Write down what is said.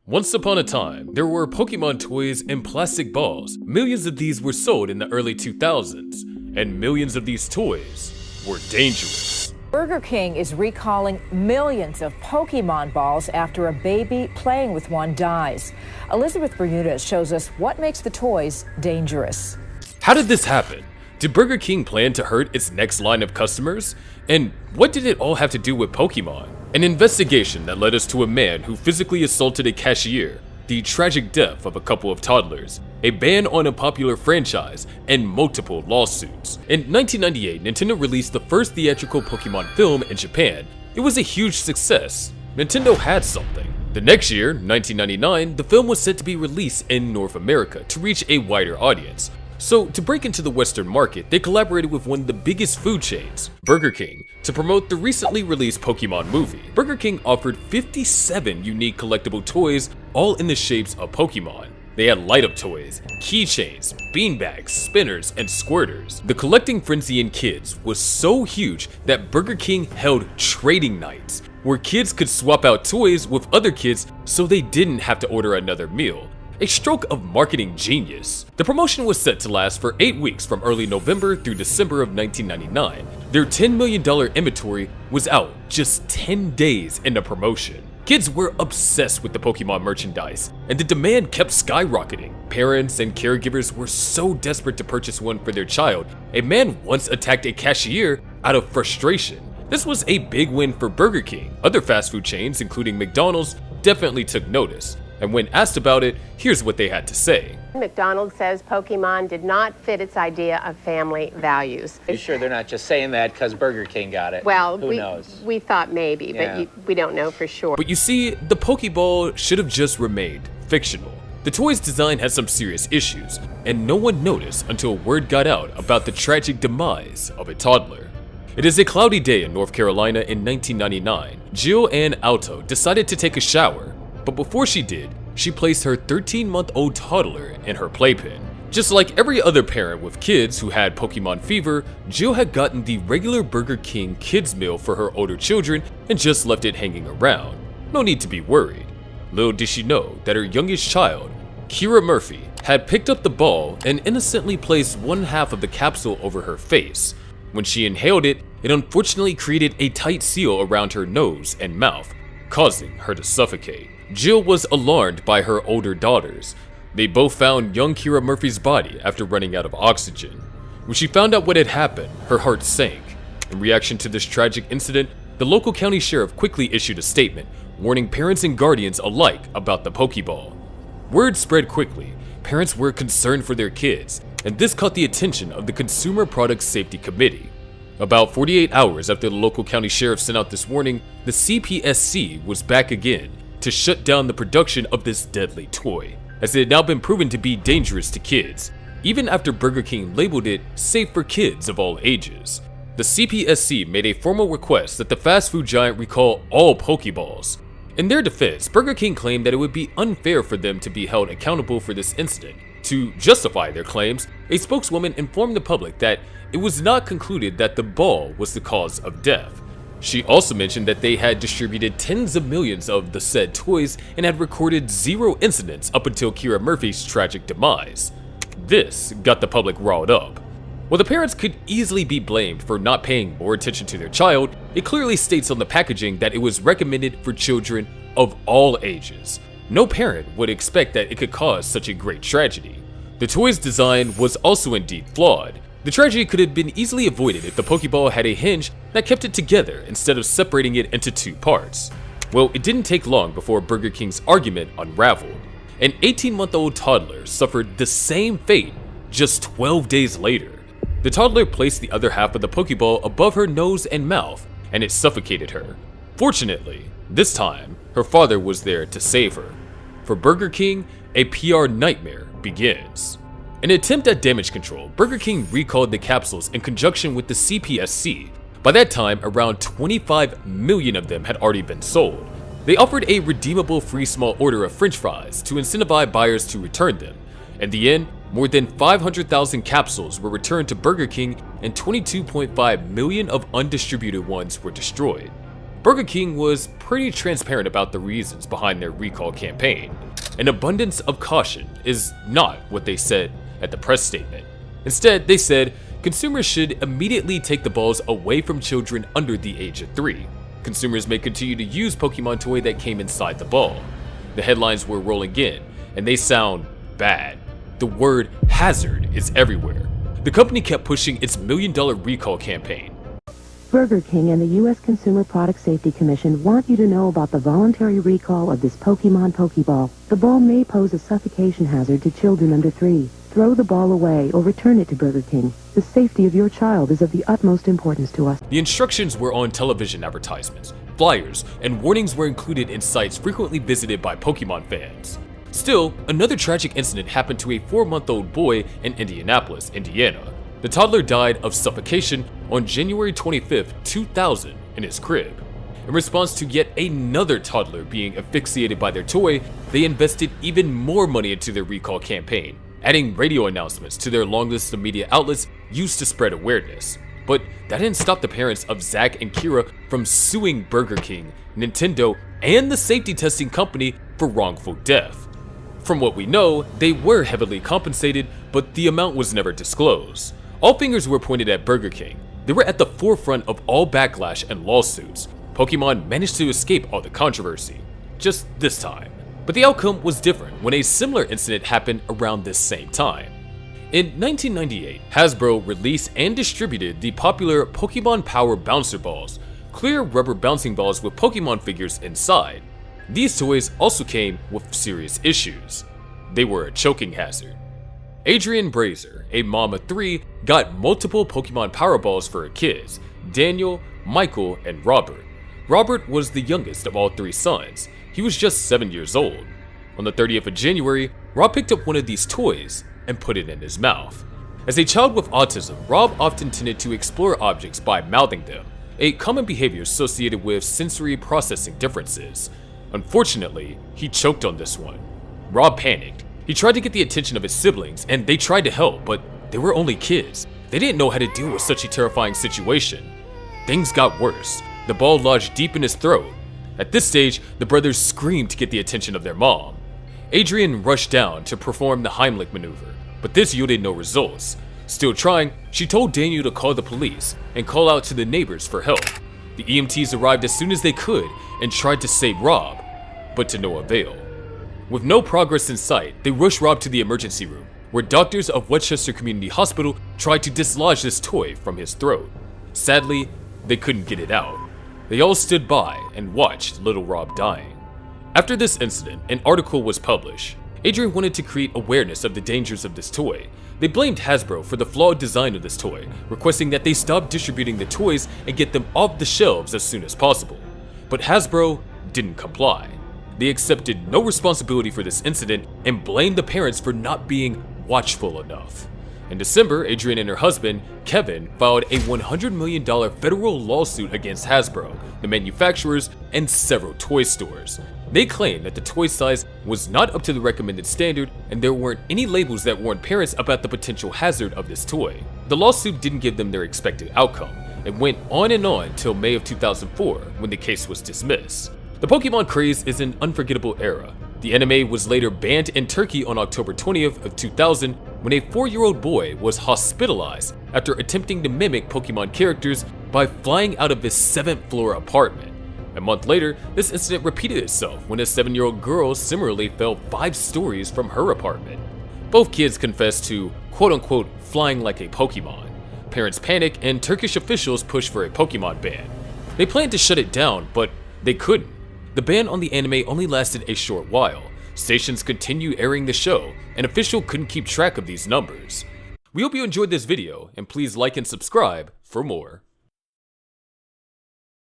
Once upon a time, there were Pokemon toys in plastic balls. Millions of these were sold in the early 2000s, and millions of these toys were dangerous. Burger King is recalling millions of Pokemon balls after a baby playing with one dies. Elizabeth Bermudez shows us what makes the toys dangerous. How did this happen? Did Burger King plan to hurt its next line of customers? And what did it all have to do with Pokemon? An investigation that led us to a man who physically assaulted a cashier, the tragic death of a couple of toddlers, a ban on a popular franchise, and multiple lawsuits. In 1998, Nintendo released the first theatrical Pokemon film in Japan. It was a huge success. Nintendo had something. The next year, 1999, the film was set to be released in North America to reach a wider audience. So, to break into the Western market, they collaborated with one of the biggest food chains, Burger King, to promote the recently released Pokemon movie. Burger King offered 57 unique collectible toys, all in the shapes of Pokemon. They had light-up toys, keychains, beanbags, spinners, and squirters. The collecting frenzy in kids was so huge that Burger King held trading nights, where kids could swap out toys with other kids so they didn't have to order another meal. A stroke of marketing genius. The promotion was set to last for 8 weeks from early November through December of 1999. Their $10 million inventory was out just 10 days into promotion. Kids were obsessed with the Pokemon merchandise, and the demand kept skyrocketing. Parents and caregivers were so desperate to purchase one for their child, a man once attacked a cashier out of frustration. This was a big win for Burger King. Other fast food chains, including McDonald's, definitely took notice. And when asked about it, here's what they had to say. McDonald's says Pokemon did not fit its idea of family values. You sure they're not just saying that because Burger King got it? Well, who knows? We thought maybe, but we don't know for sure. But you see, the Poké Ball should have just remained fictional. The toy's design had some serious issues, and no one noticed until word got out about the tragic demise of a toddler. It is a cloudy day in North Carolina in 1999. Jill Ann Alto decided to take a shower. But before she did, she placed her 13-month-old toddler in her playpen. Just like every other parent with kids who had Pokemon fever, Jill had gotten the regular Burger King kids meal for her older children and just left it hanging around. No need to be worried. Little did she know that her youngest child, Kira Murphy, had picked up the ball and innocently placed one half of the capsule over her face. When she inhaled it, it unfortunately created a tight seal around her nose and mouth, causing her to suffocate. Jill was alarmed by her older daughters. They both found young Kira Murphy's body after running out of oxygen. When she found out what had happened, her heart sank. In reaction to this tragic incident, the local county sheriff quickly issued a statement, warning parents and guardians alike about the Pokeball. Word spread quickly. Parents were concerned for their kids, and this caught the attention of the Consumer Product Safety Committee. About 48 hours after the local county sheriff sent out this warning, the CPSC was back again to shut down the production of this deadly toy, as it had now been proven to be dangerous to kids, even after Burger King labeled it safe for kids of all ages. The CPSC made a formal request that the fast food giant recall all Pokeballs. In their defense, Burger King claimed that it would be unfair for them to be held accountable for this incident. To justify their claims, a spokeswoman informed the public that it was not concluded that the ball was the cause of death. She also mentioned that they had distributed tens of millions of the said toys and had recorded 0 incidents up until Kira Murphy's tragic demise. This got the public riled up. While the parents could easily be blamed for not paying more attention to their child, it clearly states on the packaging that it was recommended for children of all ages. No parent would expect that it could cause such a great tragedy. The toy's design was also indeed flawed. The tragedy could have been easily avoided if the Pokeball had a hinge that kept it together instead of separating it into 2 parts. Well, it didn't take long before Burger King's argument unraveled. An 18-month-old toddler suffered the same fate just 12 days later. The toddler placed the other half of the Pokeball above her nose and mouth, and it suffocated her. Fortunately, this time, her father was there to save her. For Burger King, a PR nightmare begins. In an attempt at damage control, Burger King recalled the capsules in conjunction with the CPSC. By that time, around 25 million of them had already been sold. They offered a redeemable free small order of french fries to incentivize buyers to return them. In the end, more than 500,000 capsules were returned to Burger King and 22.5 million of undistributed ones were destroyed. Burger King was pretty transparent about the reasons behind their recall campaign. An abundance of caution is not what they said at the press statement. Instead, they said consumers should immediately take the balls away from children under the age of 3. Consumers may continue to use Pokemon toy that came inside the ball. The headlines were rolling in, and they sound bad. The word hazard is everywhere. The company kept pushing its $1 million recall campaign. Burger King and the U.S. Consumer Product Safety Commission want you to know about the voluntary recall of this Pokemon Pokeball. The ball may pose a suffocation hazard to children under 3. Throw the ball away or return it to Burger King. The safety of your child is of the utmost importance to us. The instructions were on television advertisements, flyers, and warnings were included in sites frequently visited by Pokemon fans. Still, another tragic incident happened to a 4-month-old boy in Indianapolis, Indiana. The toddler died of suffocation on January 25, 2000 in his crib. In response to yet another toddler being asphyxiated by their toy, they invested even more money into their recall campaign, adding radio announcements to their long list of media outlets used to spread awareness. But that didn't stop the parents of Zach and Kira from suing Burger King, Nintendo, and the safety testing company for wrongful death. From what we know, they were heavily compensated, but the amount was never disclosed. All fingers were pointed at Burger King. They were at the forefront of all backlash and lawsuits. Pokemon managed to escape all the controversy. Just this time. But the outcome was different when a similar incident happened around this same time. In 1998, Hasbro released and distributed the popular Pokemon Power Bouncer Balls, clear rubber bouncing balls with Pokemon figures inside. These toys also came with serious issues. They were a choking hazard. Adrienne Brazier, a mom of 3, got multiple Pokemon Power Balls for her kids, Daniel, Michael, and Robert. Robert was the youngest of all 3 sons. He was just 7 years old. On the 30th of January, Rob picked up one of these toys and put it in his mouth. As a child with autism, Rob often tended to explore objects by mouthing them, a common behavior associated with sensory processing differences. Unfortunately, he choked on this one. Rob panicked. He tried to get the attention of his siblings, and they tried to help, but they were only kids. They didn't know how to deal with such a terrifying situation. Things got worse. The ball lodged deep in his throat. At this stage, the brothers screamed to get the attention of their mom. Adrienne rushed down to perform the Heimlich maneuver, but this yielded no results. Still trying, she told Daniel to call the police and call out to the neighbors for help. The EMTs arrived as soon as they could and tried to save Rob, but to no avail. With no progress in sight, they rushed Rob to the emergency room, where doctors of Westchester Community Hospital tried to dislodge this toy from his throat. Sadly, they couldn't get it out. They all stood by and watched little Rob dying. After this incident, an article was published. Adrienne wanted to create awareness of the dangers of this toy. They blamed Hasbro for the flawed design of this toy, requesting that they stop distributing the toys and get them off the shelves as soon as possible. But Hasbro didn't comply. They accepted no responsibility for this incident and blamed the parents for not being watchful enough. In December, Adrienne and her husband, Kevin, filed a $100 million federal lawsuit against Hasbro, the manufacturers, and several toy stores. They claimed that the toy size was not up to the recommended standard and there weren't any labels that warned parents about the potential hazard of this toy. The lawsuit didn't give them their expected outcome. It went on till May of 2004 when the case was dismissed. The Pokemon craze is an unforgettable era. The anime was later banned in Turkey on October 20th of 2000 when a 4-year-old boy was hospitalized after attempting to mimic Pokemon characters by flying out of his 7th floor apartment. A month later, this incident repeated itself when a 7-year-old girl similarly fell 5 stories from her apartment. Both kids confessed to quote-unquote flying like a Pokemon. Parents panicked and Turkish officials pushed for a Pokemon ban. They planned to shut it down, but they couldn't. The ban on the anime only lasted a short while. Stations continued airing the show, and officials couldn't keep track of these numbers. We hope you enjoyed this video, and please like and subscribe for more.